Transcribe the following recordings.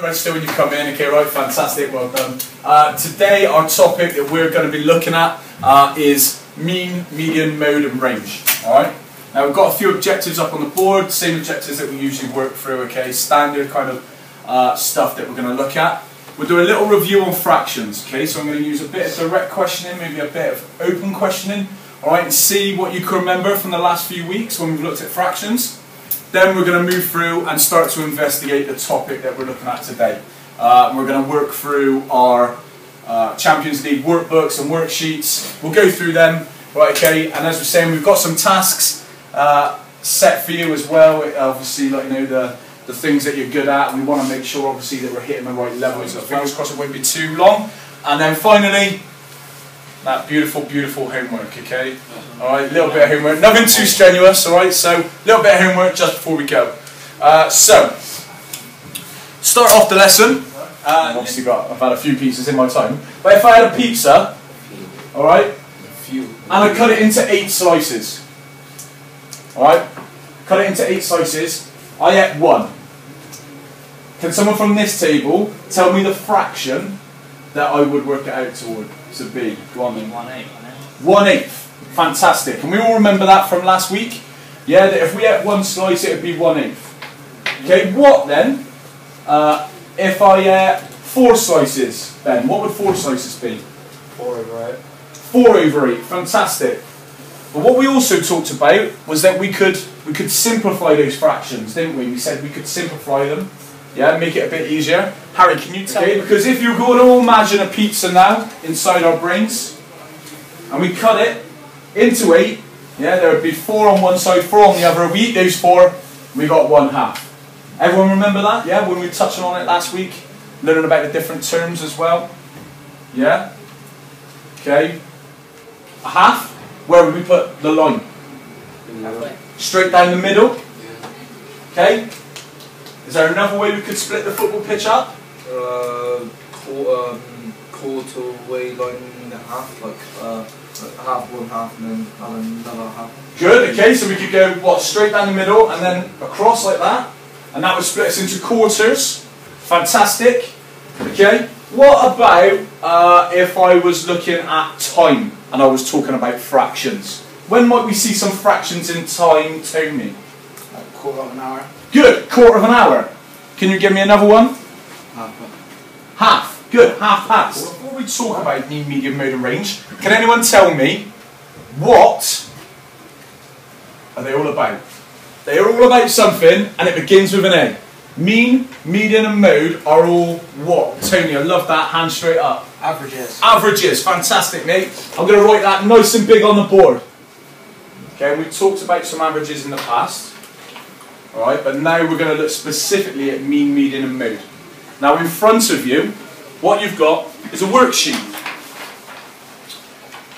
register when you come in. Okay, right, fantastic, well done. Today our topic that we're going to be looking at is mean, median, mode and range. Alright, now we've got a few objectives up on the board, same objectives that we usually work through, okay, standard kind of stuff that we're going to look at. We'll do a little review on fractions, okay, so I'm going to use a bit of direct questioning, maybe a bit of open questioning, alright, and see what you can remember from the last few weeks when we've looked at fractions. Then we're going to move through and start to investigate the topic that we're looking at today. We're going to work through our Champions League workbooks and worksheets. We'll go through them, right, okay, and as we're saying, we've got some tasks set for you as well, obviously, like, you know, the things that you're good at, and we want to make sure, obviously, that we're hitting the right levels. So fingers crossed it won't be too long. And then finally, that beautiful, beautiful homework, okay? Alright, a little bit of homework, nothing too strenuous, alright? So, a little bit of homework just before we go. So, start off the lesson. Obviously I've had a few pizzas in my time. But if I had a pizza, alright? And I cut it into 8 slices. Alright? Cut it into 8 slices. I ate 1. Can someone from this table tell me the fraction that I would work it out to be? Go on then. 1/8. 1/8. Fantastic. Can we all remember that from last week? Yeah, that if we ate 1 slice it would be 1/8. Okay, what then? If I ate 4 slices, then what would 4 slices be? 4/8. 4/8. Fantastic. But what we also talked about was that we could simplify those fractions, didn't we? We said we could simplify them. Yeah, make it a bit easier. Harry, can you tell me? Because if you're going to imagine a pizza now inside our brains, and we cut it into 8, yeah, there would be 4 on one side, 4 on the other. We eat those 4, we got 1/2. Everyone remember that? Yeah, when we were touching on it last week, learning about the different terms as well. Yeah. Okay. A half. Where would we put the line? Straight down the middle. Okay. Is there another way we could split the football pitch up? Quarter way line and a half, like half, 1/2, and then another half. Good, okay, so we could go, what, straight down the middle and then across like that, and that would split us into quarters. Fantastic. Okay, what about if I was looking at time and I was talking about fractions? When might we see some fractions in time, Tony? Like a quarter of an hour. Good, quarter of an hour. Can you give me another one? Half. Half. Good, half past. Before we talk about mean, median, mode and range, can anyone tell me what are they all about? They are all about something and it begins with an A. Mean, median and mode are all what? Tony, I love that, hand straight up. Averages. Averages, fantastic mate. I'm going to write that nice and big on the board. Okay, and we've talked about some averages in the past. Alright, but now we're going to look specifically at mean, median and mode. Now in front of you, what you've got is a worksheet.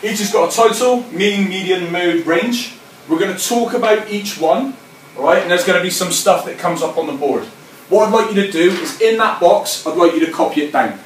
Each has got a title, mean, median, mode, range. We're going to talk about each one, alright, and there's going to be some stuff that comes up on the board. What I'd like you to do is, in that box, I'd like you to copy it down.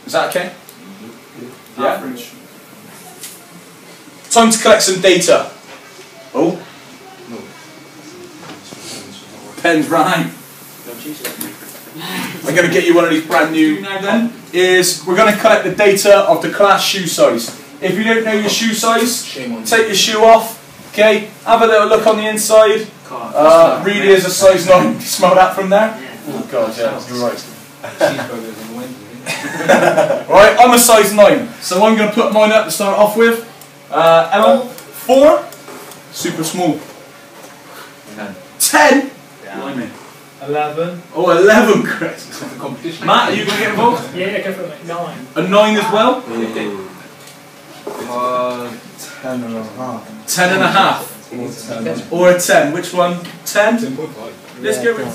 Is that okay? Yeah? Average. Time to collect some data. Oh? No. Pen's run out. I'm going to get you one of these brand new now then. We're going to collect the data of the class shoe size. If you don't know your shoe size, take your shoe off. Okay, have a little look on the inside. Really is a size 9. Smell that from there? Oh god, yeah, you're right. Right, I'm a size 9. So I'm going to put mine up to start off with. Emma, 4. Super small. 10? Yeah. 11. Oh, 11, Chris. Competition. Matt, are you going to get involved? Yeah, go for it, 9. A 9 as well? 10 and a half. 10 and a half. Or a 10. Which one? 10? 10.5. Let's go with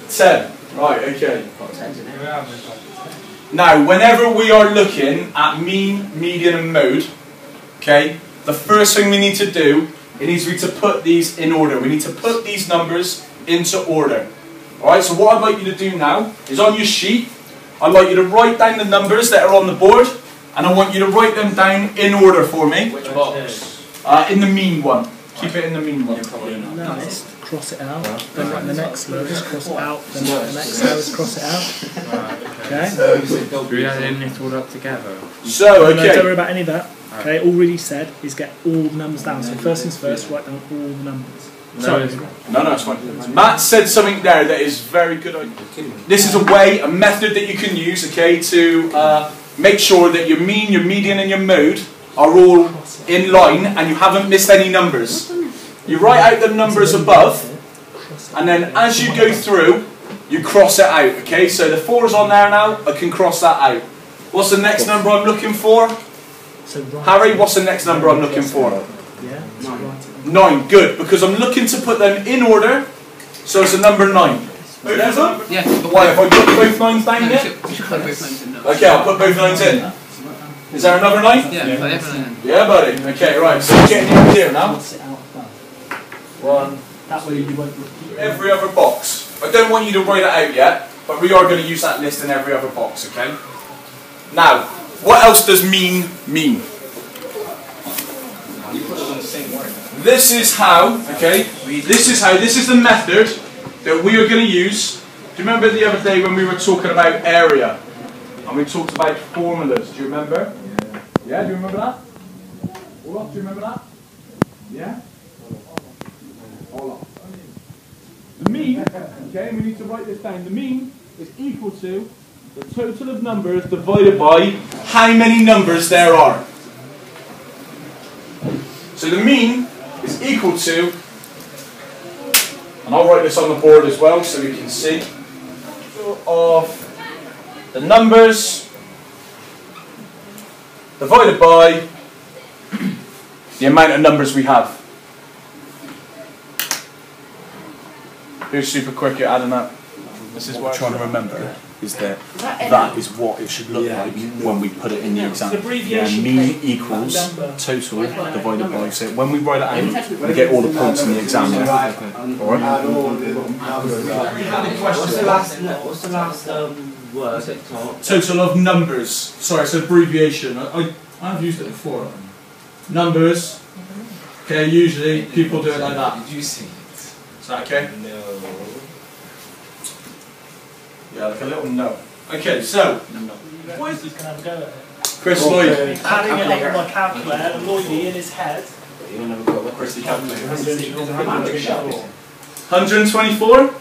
10. Right, okay. Now, whenever we are looking at mean, median and mode, okay, the first thing we need to do is to put these in order. We need to put these numbers into order. Alright, so what I'd like you to do now is on your sheet, I'd like you to write down the numbers that are on the board, and I want you to write them down in order for me. Which box? In the mean one. Keep it in the mean one. Probably not. Nice. cross it out, then write the next lowest, cross it out, then write the next lowest, cross it out. Okay? Do we add it all up together? So, No, don't worry okay. about any of that. Okay, all really said is get all the numbers down. So first things first, write down all the numbers. Sorry. No, it's fine. Matt said something there that is very good. This is a way, a method that you can use, okay, to make sure that your mean, your median, and your mode are all in line and you haven't missed any numbers. You write out the numbers above, and then as you go through, you cross it out, okay? So the 4 is on there now, I can cross that out. What's the next number I'm looking for? Harry, what's the next number I'm looking for? Yeah, so write it. 9, good, because I'm looking to put them in order, so it's a number 9. Yeah. Why, have I put both 9s down No, yet? you should put both lines in now. Okay, I'll put both 9s in. Is there another 9? Yeah, put everything in. Yeah, buddy. Okay, right, so we're getting the idea now. Cross it out above. 1. That way you won't repeat. Every other box. I don't want you to write it out yet, but we are going to use that list in every other box, okay? Now, what else does mean mean? This is how, okay, this is the method that we are going to use. Do you remember the other day when we were talking about area? And we talked about formulas, do you remember? Yeah, do you remember that? Olaf, do you remember that? Yeah? Olaf. The mean, okay, we need to write this down. The mean is equal to the total of numbers divided by how many numbers there are. So the mean is equal to, and I'll write this on the board as well so we can see, of the numbers divided by the amount of numbers we have. Who's super quick at adding up? This is what I'm trying to remember. Is that that is what it should look like when we put it in the exam. Mean equals total divided by, so when we write it out, we get all the points in the exam. Alright? What's the last word? Total of numbers. Sorry, it's an abbreviation. I've used it before. Numbers. Okay, usually people do it like that. Did you see it? Is that okay? No. Yeah, like a little no. Okay, so What is this going to have a go at it? Chris Lloyd. Adding it up on my calculator, Lloydie in his head. You don't have a go with Christy calculator. 124.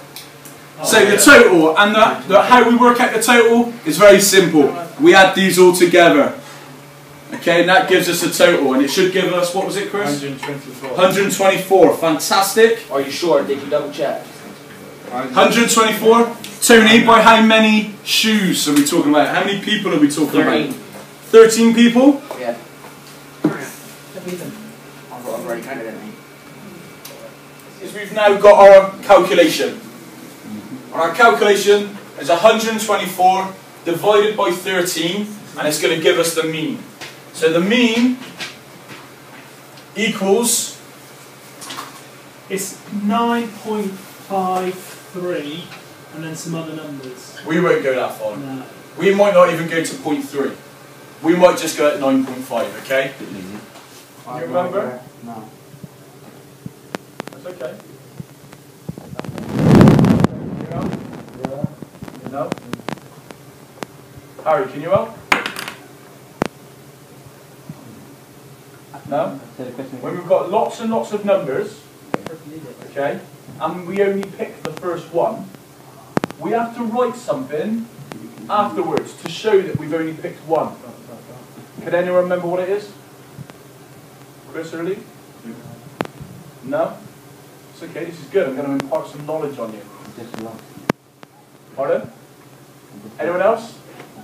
So the total and how we work out the total is very simple. We add these all together. Okay, and that gives us a total, and it should give us, what was it, Chris? 124. 124. Fantastic. Are you sure? Did you double check? 124. Tony, by how many shoes are we talking about? How many people are we talking 13. about? 13 people? Yeah. I've already counted it. Is we've now got our calculation. And our calculation is 124 divided by 13, and it's going to give us the mean. So the mean equals, It's 9.53 and then some other numbers. we won't go that far. No. We might not even go to 0.3. We might just go at 9.5, okay? You remember? No. That's okay. You know? Harry, can you help? No? When we've got lots and lots of numbers, okay, and we only pick the first one, we have to write something afterwards to show that we've only picked one. Can anyone remember what it is? Chris or Lee? No? It's okay, this is good. I'm going to impart some knowledge on you. Pardon? Anyone else?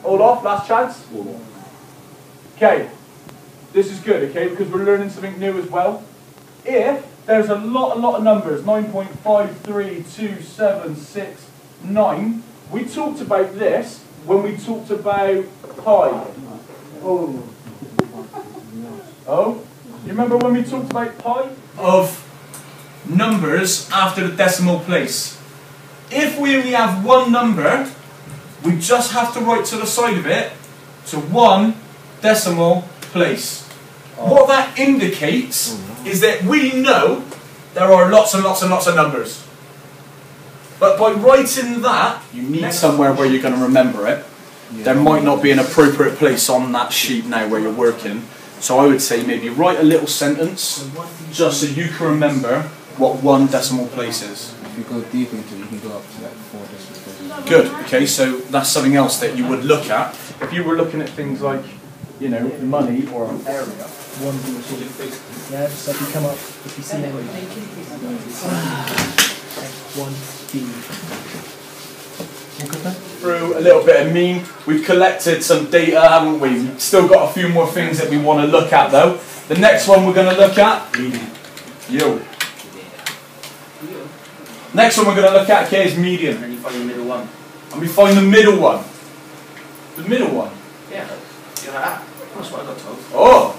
All off? Last chance? Okay. This is good, okay, because we're learning something new as well. If there's a lot of numbers, 9.53276 we talked about this when we talked about pi. Oh, you remember when we talked about pi? Of numbers after the decimal place. If we only have one number, we just have to write to the side of it to 1 decimal place. What that indicates is that we know there are lots and lots and lots of numbers. But by writing that, you need somewhere where you're going to remember it. There might not be an appropriate place on that sheet now where you're working. So I would say maybe write a little sentence just so you can remember what one decimal place is. If you go deep into it, you can go up to like 4 decimal places. Good, okay, so that's something else that you would look at. If you were looking at things like, you know, money or an area. Yeah, so if you come up, if you see anything. 1D. Through a little bit of mean. We've collected some data, haven't we? We've still got a few more things that we want to look at though. The next one we're going to look at, yield. Next one we're going to look at, okay, is median. And then you find the middle one. And we find the middle one. The middle one? Yeah. You're like that. That's what I got told. Oh!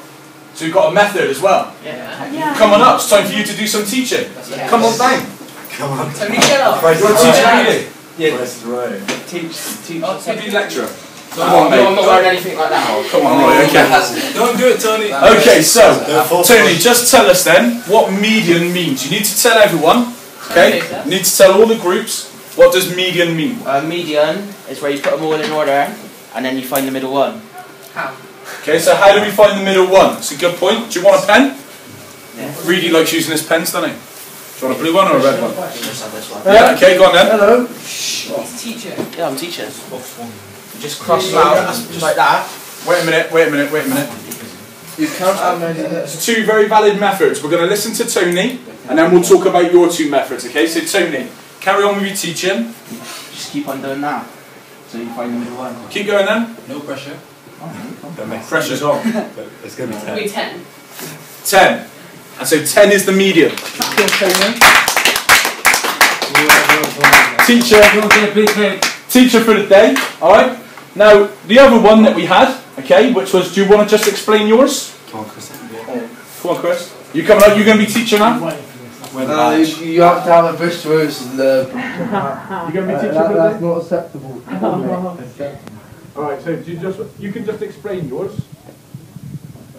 So you've got a method as well. Yeah. Come on up, it's time for you to do some teaching. Yeah. Come on down. Come on. Tony, shut up. You want to teach median? Yeah. That's right. Teach. I'll be lecturer. I'm not wearing anything like that. Oh, come on, right, okay. Don't do it, Tony. Okay, so, Tony, just tell us then what median means. You need to tell everyone, okay? You need to tell all the groups, what does median mean? Median is where you put them all in order, and then you find the middle one. How? Okay, so how do we find the middle one? It's a good point. Do you want a pen? Yeah. Reedy likes using his pens, doesn't he? Do you want a blue one or a red one? Just have this one. Yeah, okay, go on then. Hello. He's a teacher. Yeah, I'm a teacher. Just cross them out, just like that. Wait a minute. You count how many. It's two very valid methods. We're going to listen to Tony, and then we'll talk about your two methods, okay? So Tony, carry on with your teaching. Just keep on doing that. So you find the middle one. Keep going then. No pressure. Pressure's on. It's going to be 10. 10. And so 10 is the median. Teacher for the day, alright? Now, the other one that we had, okay, which was, do you want to just explain yours? Come on, Chris. Come on, Chris. You coming up, you're going to be teacher now? You have to have a virtuoso in the. You're going to be teacher for the That's day? not acceptable. Alright, so you can just explain yours.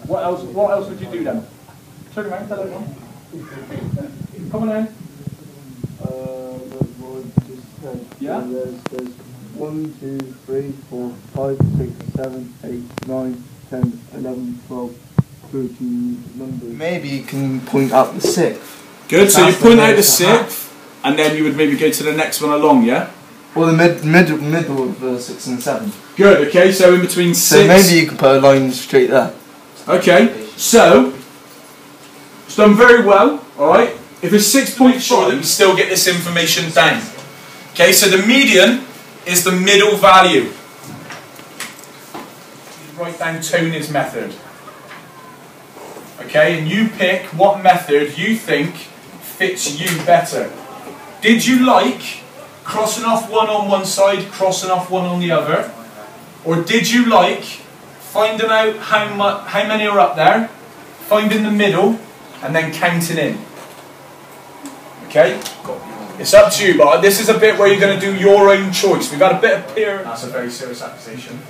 What else would you do then? Turn around, tell everyone. Come on in. Yeah? There's 1, 2, 3, 4, 5, 6, 7, 8, 9, 10, 11, 12, 13 numbers. Maybe you can point out the 6th. Good, so you point out the 6th, and then you would maybe go to the next one along, yeah? Or the middle of 6 and 7. Good, okay, so in between 6... So maybe you can put a line straight there. Okay, so... It's done very well, alright? If it's 6 points short, we still get this information down. Okay, so the median is the middle value. You write down Tony's method. Okay, and you pick what method you think fits you better. Did you like crossing off one on one side, crossing off one on the other? Or did you like finding out how many are up there, finding the middle, and then counting in? Okay? It's up to you, but this is a bit where you're going to do your own choice. We've had a bit of peer... That's a very serious accusation.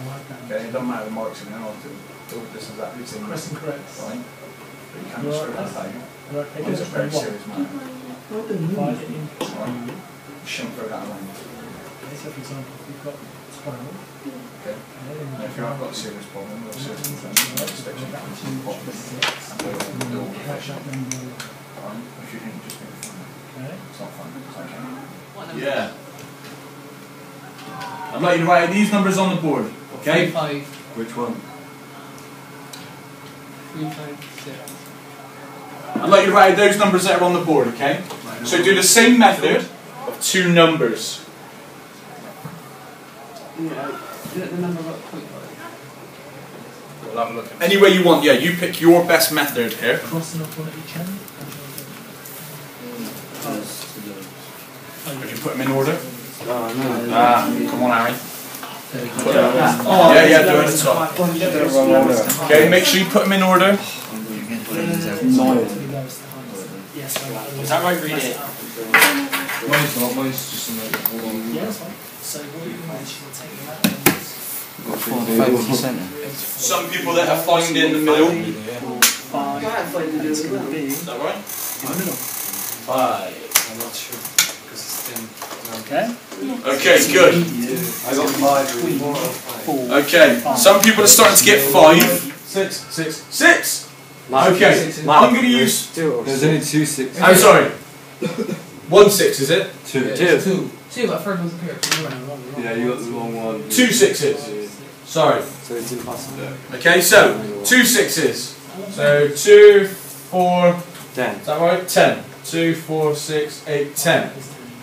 Okay, it doesn't matter the marks in there, I'll do this exactly the same. Question correct. Fine. But you can't just throw that down. It's a very serious matter. Right. You shouldn't throw that around. So for example, if you've got 12. Okay. And if you have got a serious problem, or a serious concern, you can just actually pop this and do all the pressure. Fine. If you think just make it fun. It's not fun. It's okay. Yeah. I'd like you to write these numbers on the board. Okay? 5. Which one? 3, 5, 6. I'd like you to write those numbers that are on the board, okay? So do the same method of 2 numbers. The number of 0.5. We'll have a look. Any way you want, yeah, you pick your best method here. Crossing off one at each end. Would you put them in order? Oh, Ah, come on, Harry. Yeah, do it at the top. Okay, make sure you put them in order. Is that right, read it? Mine's not, mine's just in the hold on. Yeah, that's fine. So what you want is you'll take that. Some people that are find in the middle. 5. It's going to be Is that right? in the middle. 5. I'm not sure. Because it's 10. Okay. Okay, good. I got 5. Okay, some people are starting to get 5. 6. Okay, I'm going to use. There's only 2 6. I'm sorry. 1 6, is it? 2. 2, but third one's here. Yeah, you got the wrong one. 2 6s. Sorry. So it's impossible. Okay, so 2 6s. So 2, 4. 10. Is that right? 10. 2, 4, 6, 8, 10.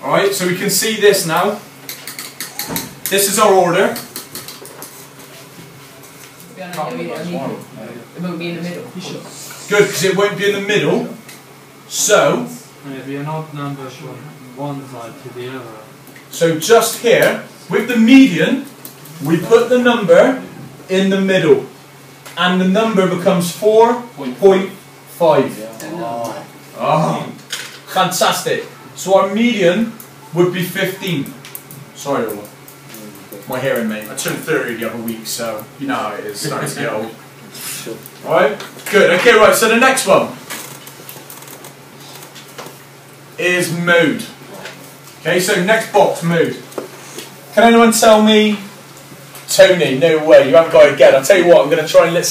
Alright, so we can see this now. This is our order. It won't be in the middle. Good, because it won't be in the middle. So, It'd be an odd number from one side to the other. so just here, with the median, we put the number in the middle. And the number becomes 4.5. Oh, fantastic. So our median would be 15. Sorry, Ola. My hearing, mate. I turned 30 the other week, so you know how it is. Starting to get old. Alright? Good. Okay, right. So the next one is mode. Okay, so next box, mode. Can anyone tell me? Tony, no way. You haven't got it again. I'll tell you what, I'm going to try and let someone.